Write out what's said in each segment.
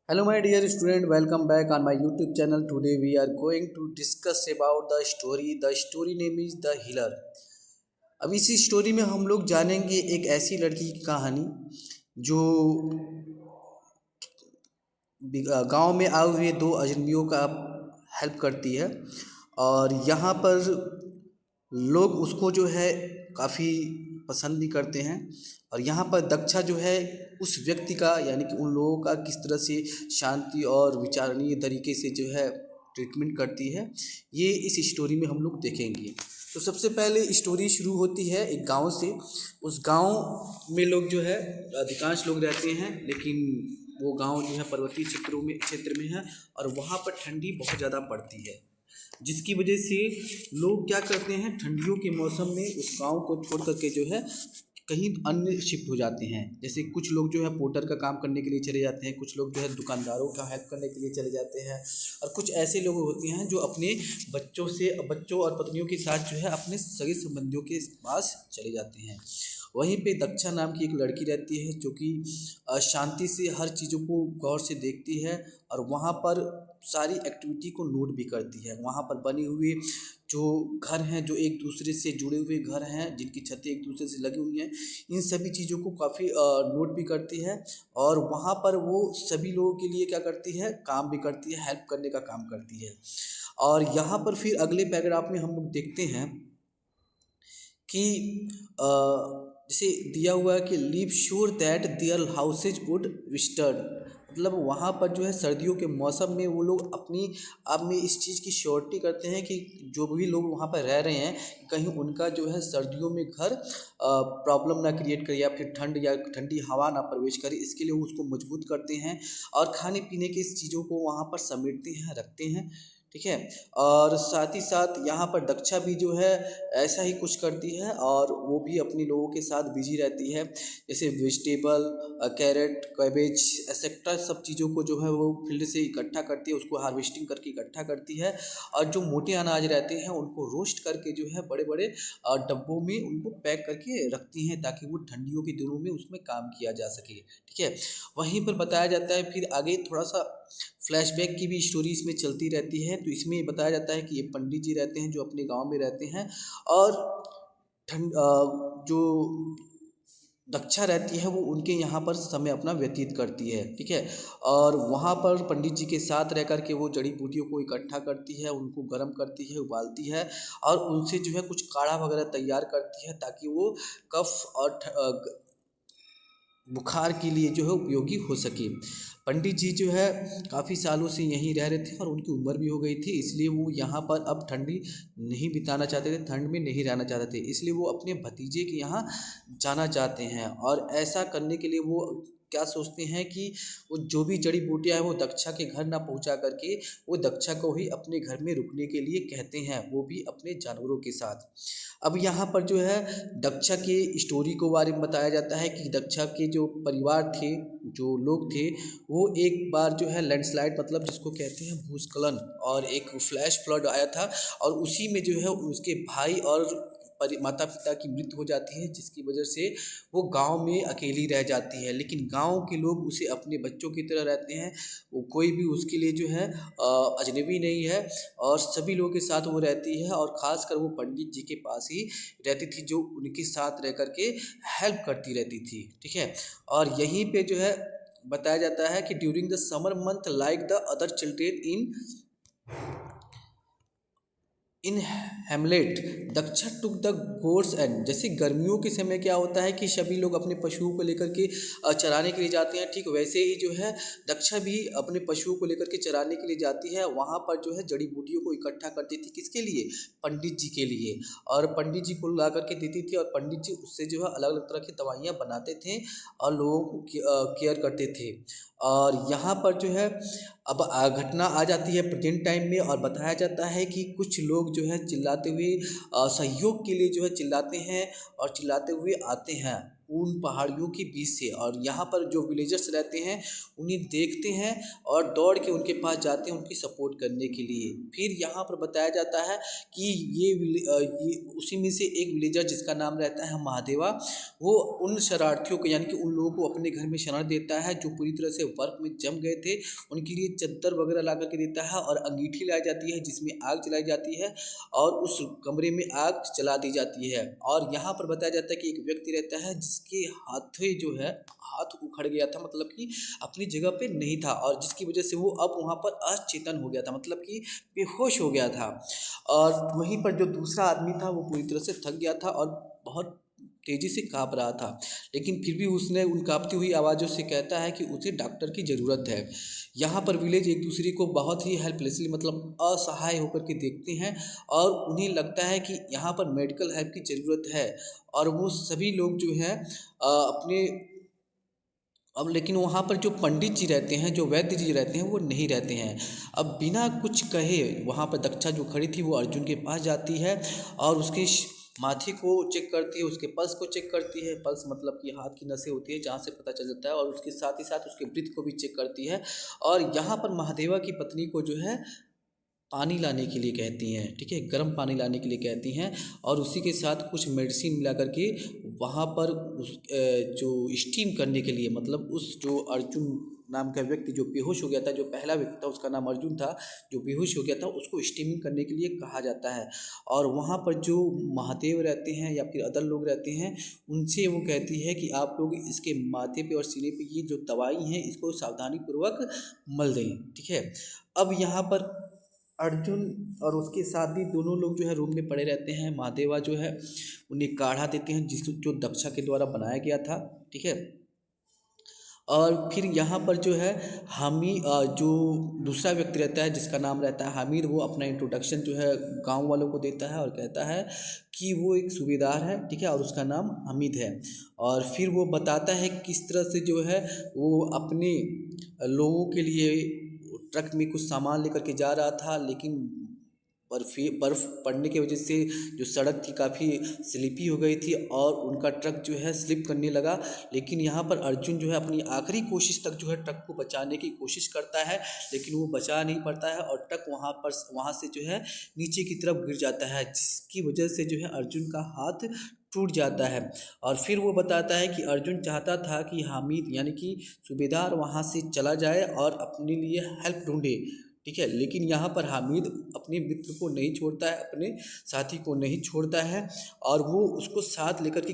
Hello my dear student, welcome back on my YouTube channel. Today we are going to discuss about the story. The story name is The Healer. अब इसी story में हम लोग जानेंगे एक ऐसी लड़की की कहानी जो गांव में आए हुए दो अजनबियों का हेल्प करती है। और यहाँ पर लोग उसको जो है काफ़ी पसंद भी करते हैं। और यहाँ पर दक्षा जो है उस व्यक्ति का यानी कि उन लोगों का किस तरह से शांति और विचारणीय तरीके से जो है ट्रीटमेंट करती है, ये इस स्टोरी में हम लोग देखेंगे। तो सबसे पहले स्टोरी शुरू होती है एक गांव से। उस गांव में लोग जो है अधिकांश लोग रहते हैं, लेकिन वो गांव जो है पर्वतीय क्षेत्र में है और वहाँ पर ठंडी बहुत ज़्यादा पड़ती है, जिसकी वजह से लोग क्या करते हैं, ठंडियों के मौसम में उस गांव को छोड़ करके जो है कहीं अन्य शिफ्ट हो जाते हैं। जैसे कुछ लोग जो है पोर्टर का काम करने के लिए चले जाते हैं, कुछ लोग जो है दुकानदारों का हेल्प करने के लिए चले जाते हैं, और कुछ ऐसे लोग होते हैं जो अपने बच्चों और पत्नियों के साथ जो है अपने सगे संबंधियों के पास चले जाते हैं। वहीं पे दक्षा नाम की एक लड़की रहती है जो कि शांति से हर चीज़ों को गौर से देखती है और वहाँ पर सारी एक्टिविटी को नोट भी करती है। वहाँ पर बने हुए जो घर हैं, जो एक दूसरे से जुड़े हुए घर हैं, जिनकी छतें एक दूसरे से लगी हुई हैं, इन सभी चीज़ों को काफ़ी नोट भी करती है। और वहाँ पर वो सभी लोगों के लिए क्या करती है, काम भी करती है, हेल्प करने का काम करती है। और यहाँ पर फिर अगले पैराग्राफ में हम लोग देखते हैं कि जैसे दिया हुआ है कि leave sure that their houses would विस्टर्ड, मतलब वहाँ पर जो है सर्दियों के मौसम में वो लोग अपनी आप में इस चीज़ की श्योरिटी करते हैं कि जो भी लोग वहाँ पर रह रहे हैं कहीं उनका जो है सर्दियों में घर प्रॉब्लम ना क्रिएट करे या फिर ठंड या ठंडी हवा ना प्रवेश करे, इसके लिए वो उसको मजबूत करते हैं और खाने पीने की इस चीज़ों को वहाँ पर समेटते हैं, रखते हैं। ठीक है। और साथ ही साथ यहाँ पर दक्षा भी जो है ऐसा ही कुछ करती है और वो भी अपने लोगों के साथ बिजी रहती है। जैसे वेजिटेबल, कैरेट, कैबेज एक्सेट्रा सब चीज़ों को जो है वो फील्ड से इकट्ठा करती है, उसको हार्वेस्टिंग करके इकट्ठा करती है। और जो मोटे अनाज रहते हैं उनको रोस्ट करके जो है बड़े बड़े डब्बों में उनको पैक करके रखती हैं ताकि वो ठंडियों के दिनों में उसमें काम किया जा सके। ठीक है। वहीं पर बताया जाता है फिर आगे थोड़ा सा फ्लैशबैक की भी स्टोरी इसमें चलती रहती है। तो इसमें ये बताया जाता है कि ये पंडित जी रहते हैं जो अपने गांव में रहते हैं और जो दक्षा रहती है वो उनके यहाँ पर समय अपना व्यतीत करती है। ठीक है। और वहाँ पर पंडित जी के साथ रह कर के वो जड़ी बूटियों को इकट्ठा करती है, उनको गर्म करती है, उबालती है और उनसे जो है कुछ काढ़ा वगैरह तैयार करती है ताकि वो कफ और बुखार के लिए जो है उपयोगी हो सके। पंडित जी जो है काफ़ी सालों से यहीं रह रहे थे और उनकी उम्र भी हो गई थी, इसलिए वो यहाँ पर अब ठंडी नहीं बिताना चाहते थे, ठंड में नहीं रहना चाहते थे, इसलिए वो अपने भतीजे के यहाँ जाना चाहते हैं। और ऐसा करने के लिए वो क्या सोचते हैं कि वो जो भी जड़ी बूटियाँ हैं वो दक्षा के घर ना पहुँचा करके वो दक्षा को ही अपने घर में रुकने के लिए कहते हैं, वो भी अपने जानवरों के साथ। अब यहाँ पर जो है दक्षा के स्टोरी को बारे में बताया जाता है कि दक्षा के जो परिवार थे, जो लोग थे, वो एक बार जो है लैंडस्लाइड मतलब जिसको कहते हैं भूस्खलन और एक फ्लैश फ्लड आया था और उसी में जो है उसके भाई और माता पिता की मृत्यु हो जाती है, जिसकी वजह से वो गांव में अकेली रह जाती है। लेकिन गांव के लोग उसे अपने बच्चों की तरह रहते हैं, वो कोई भी उसके लिए जो है अजनबी नहीं है और सभी लोगों के साथ वो रहती है। और ख़ासकर वो पंडित जी के पास ही रहती थी जो उनके साथ रह कर के हेल्प करती रहती थी। ठीक है। और यहीं पे जो है बताया जाता है कि during the summer month like the other children in hamlet दक्षा टुक द गोड्स एंड, जैसे गर्मियों के समय क्या होता है कि सभी लोग अपने पशुओं को लेकर के चराने के लिए जाते हैं, ठीक वैसे ही जो है दक्षा भी अपने पशुओं को लेकर के चराने के लिए जाती है। वहाँ पर जो है जड़ी बूटियों को इकट्ठा करती थी, किसके लिए, पंडित जी के लिए, और पंडित जी को ला करके देती थी और पंडित जी उससे जो है अलग अलग तरह की दवाइयाँ बनाते थे और लोगों को केयर करते थे। और यहाँ पर जो है अब घटना आ जाती है प्रेजेंट टाइम में और बताया जाता है कि कुछ लोग जो है चिल्लाते हुए सहयोग के लिए जो है चिल्लाते हैं और चिल्लाते हुए आते हैं उन पहाड़ियों के बीच से, और यहाँ पर जो विलेजर्स रहते हैं उन्हें देखते हैं और दौड़ के उनके पास जाते हैं उनकी सपोर्ट करने के लिए। फिर यहाँ पर बताया जाता है कि ये उसी में से एक विलेजर जिसका नाम रहता है महादेवा, वो उन शरणार्थियों को यानी कि उन लोगों को अपने घर में शरण देता है जो पूरी तरह से बर्फ में जम गए थे। उनके लिए चद्दर वगैरह ला करके देता है और अंगीठी लाई जाती है जिसमें आग जलाई जाती है और उस कमरे में आग जला दी जाती है। और यहाँ पर बताया जाता है कि एक व्यक्ति रहता है जिसके हाथें जो है हाथ उखड़ गया था, मतलब कि अपनी जगह पे नहीं था, और जिसकी वजह से वो अब वहाँ पर अचेतन हो गया था, मतलब कि बेहोश हो गया था। और वहीं पर जो दूसरा आदमी था वो पूरी तरह से थक गया था और बहुत तेज़ी से काँप रहा था, लेकिन फिर भी उसने उन काँपती हुई आवाज़ों से कहता है कि उसे डॉक्टर की ज़रूरत है। यहाँ पर विलेज एक दूसरे को बहुत ही हेल्पलेसली मतलब असहाय होकर के देखते हैं और उन्हें लगता है कि यहाँ पर मेडिकल हेल्प की ज़रूरत है, और वो सभी लोग जो हैं अपने अब लेकिन वहाँ पर जो पंडित जी रहते हैं, जो वैद्य जी रहते हैं, वो नहीं रहते हैं। अब बिना कुछ कहे वहाँ पर दक्षा जो खड़ी थी वो अर्जुन के पास जाती है और उसके माथे को चेक करती है, उसके पल्स को चेक करती है। पल्स मतलब कि हाथ की नसें होती है जहाँ से पता चल जाता है, और उसके साथ ही साथ उसके ब्रीथ को भी चेक करती है। और यहाँ पर महादेवा की पत्नी को जो है पानी लाने के लिए कहती हैं, ठीक है, गर्म पानी लाने के लिए कहती हैं, और उसी के साथ कुछ मेडिसिन मिला करके वहाँ पर जो स्टीम करने के लिए, मतलब उस जो अर्जुन नाम का व्यक्ति जो बेहोश हो गया था, जो पहला व्यक्ति था उसका नाम अर्जुन था, जो बेहोश हो गया था उसको स्टीमिंग करने के लिए कहा जाता है। और वहाँ पर जो महादेव रहते हैं या फिर अदर लोग रहते हैं उनसे वो कहती है कि आप लोग इसके माथे पे और सीने पे ये जो दवाई है इसको सावधानीपूर्वक मल दें, ठीक है। अब यहाँ पर अर्जुन और उसके साथी दोनों लोग जो है रूम में पड़े रहते हैं। महादेवा जो है उन्हें काढ़ा देते हैं जो दक्षा के द्वारा बनाया गया था, ठीक है। और फिर यहाँ पर जो है जो दूसरा व्यक्ति रहता है जिसका नाम रहता है हामिद, वो अपना इंट्रोडक्शन जो है गांव वालों को देता है और कहता है कि वो एक सूबेदार है, ठीक है, और उसका नाम हामिद है। और फिर वो बताता है किस तरह से जो है वो अपने लोगों के लिए ट्रक में कुछ सामान लेकर के जा रहा था, लेकिन बर्फ़ पड़ने की वजह से जो सड़क थी काफ़ी स्लिपी हो गई थी और उनका ट्रक जो है स्लिप करने लगा। लेकिन यहाँ पर अर्जुन जो है अपनी आखिरी कोशिश तक जो है ट्रक को बचाने की कोशिश करता है, लेकिन वो बचा नहीं पाता है और ट्रक वहाँ से जो है नीचे की तरफ गिर जाता है, जिसकी वजह से जो है अर्जुन का हाथ टूट जाता है। और फिर वो बताता है कि अर्जुन चाहता था कि हामिद यानी कि सूबेदार वहाँ से चला जाए और अपने लिए हेल्प ढूंढे, ठीक है, लेकिन यहाँ पर हामिद अपने मित्र को नहीं छोड़ता है, अपने साथी को नहीं छोड़ता है, और वो उसको साथ लेकर के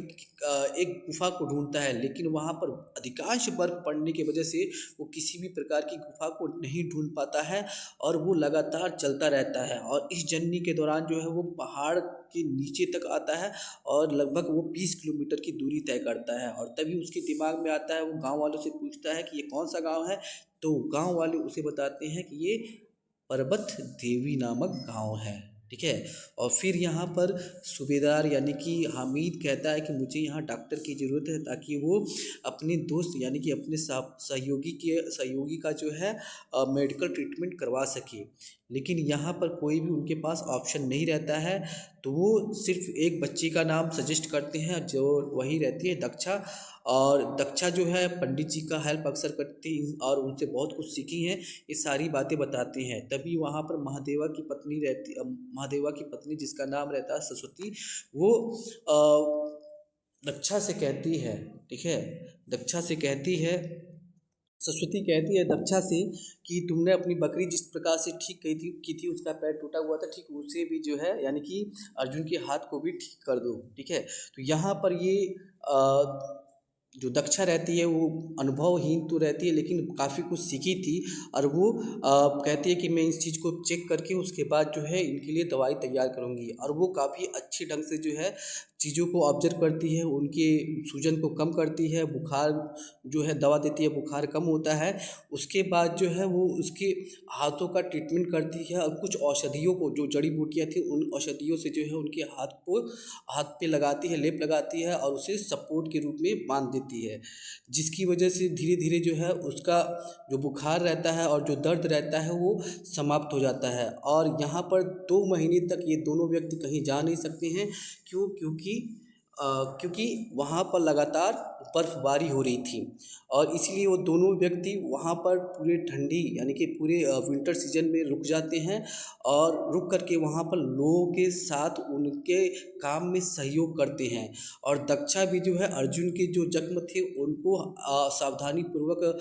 एक गुफा को ढूंढता है। लेकिन वहाँ पर अधिकांश बर्फ पड़ने की वजह से वो किसी भी प्रकार की गुफा को नहीं ढूंढ पाता है और वो लगातार चलता रहता है। और इस जर्नी के दौरान जो है वो पहाड़ के नीचे तक आता है और लगभग वो 20 किलोमीटर की दूरी तय करता है। और तभी उसके दिमाग में आता है, वो गाँव वालों से पूछता है कि ये कौन सा गाँव है, तो गांव वाले उसे बताते हैं कि ये पर्वत देवी नामक गांव है, ठीक है। और फिर यहाँ पर सूबेदार यानी कि हामिद कहता है कि मुझे यहाँ डॉक्टर की ज़रूरत है ताकि वो अपने दोस्त यानी कि अपने सहयोगी का जो है मेडिकल ट्रीटमेंट करवा सके। लेकिन यहाँ पर कोई भी उनके पास ऑप्शन नहीं रहता है, तो वो सिर्फ एक बच्ची का नाम सजेस्ट करते हैं जो वही रहती है दक्षा। और दक्षा जो है पंडित जी का हेल्प अक्सर करती और उनसे बहुत कुछ सीखी हैं, ये सारी बातें बताते हैं। तभी वहाँ पर महादेवा की पत्नी जिसका नाम रहता है सरस्वती, वो दक्षा से कहती है, ठीक है, दक्षा से कहती है सरस्वती कहती है दक्षा से कि तुमने अपनी बकरी जिस प्रकार से ठीक की थी उसका पैर टूटा हुआ था, ठीक उसे भी जो है यानी कि अर्जुन के हाथ को भी ठीक कर दो, ठीक है। तो यहाँ पर ये जो दक्षा रहती है वो अनुभवहीन तो रहती है लेकिन काफ़ी कुछ सीखी थी, और वो कहती है कि मैं इस चीज़ को चेक करके उसके बाद जो है इनके लिए दवाई तैयार करूँगी। और वो काफ़ी अच्छे ढंग से जो है चीज़ों को ऑब्जर्व करती है, उनके सूजन को कम करती है, बुखार जो है दवा देती है, बुखार कम होता है। उसके बाद जो है वो उसके हाथों का ट्रीटमेंट करती है और कुछ औषधियों को, जो जड़ी बूटियाँ थी उन औषधियों से जो है उनके हाथ पे लगाती है, लेप लगाती है और उसे सपोर्ट के रूप में बांध देती है, जिसकी वजह से धीरे धीरे जो है उसका जो बुखार रहता है और जो दर्द रहता है वो समाप्त हो जाता है। और यहाँ पर 2 महीने तक ये दोनों व्यक्ति कहीं जा नहीं सकते हैं। क्योंकि क्योंकि वहाँ पर लगातार बर्फ़बारी हो रही थी और इसलिए वो दोनों व्यक्ति वहाँ पर पूरे ठंडी यानी कि पूरे विंटर सीजन में रुक जाते हैं और रुक कर के वहाँ पर लोगों के साथ उनके काम में सहयोग करते हैं। और दक्षा भी जो है अर्जुन के जो जख्म थे उनको सावधानीपूर्वक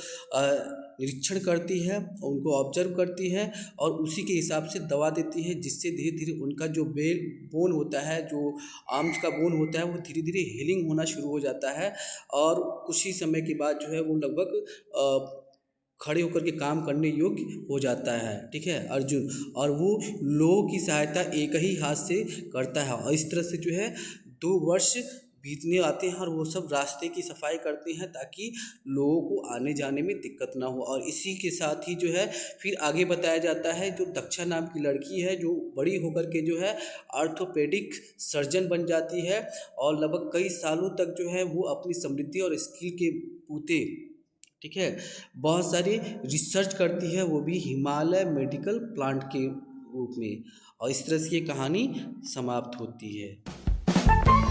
निरीक्षण करती है, उनको ऑब्जर्व करती है और उसी के हिसाब से दवा देती है, जिससे धीरे-धीरे उनका जो बोन होता है, जो आर्म्स का बोन होता है, वो धीरे-धीरे हीलिंग होना शुरू हो जाता है और कुछ ही समय के बाद जो है वो लगभग खड़े होकर के काम करने योग्य हो जाता है, ठीक है अर्जुन। और वो लोगों की सहायता एक ही हाथ से करता है और इस तरह से जो है 2 वर्ष बीतने आते हैं और वो सब रास्ते की सफाई करते हैं ताकि लोगों को आने जाने में दिक्कत ना हो। और इसी के साथ ही जो है फिर आगे बताया जाता है, जो दक्षा नाम की लड़की है जो बड़ी होकर के जो है ऑर्थोपेडिक सर्जन बन जाती है और लगभग कई सालों तक जो है वो अपनी समृद्धि और स्किल के बूते, ठीक है, बहुत सारी रिसर्च करती है, वो भी हिमालय मेडिकल प्लांट के रूप में। और इस तरह से ये कहानी समाप्त होती है।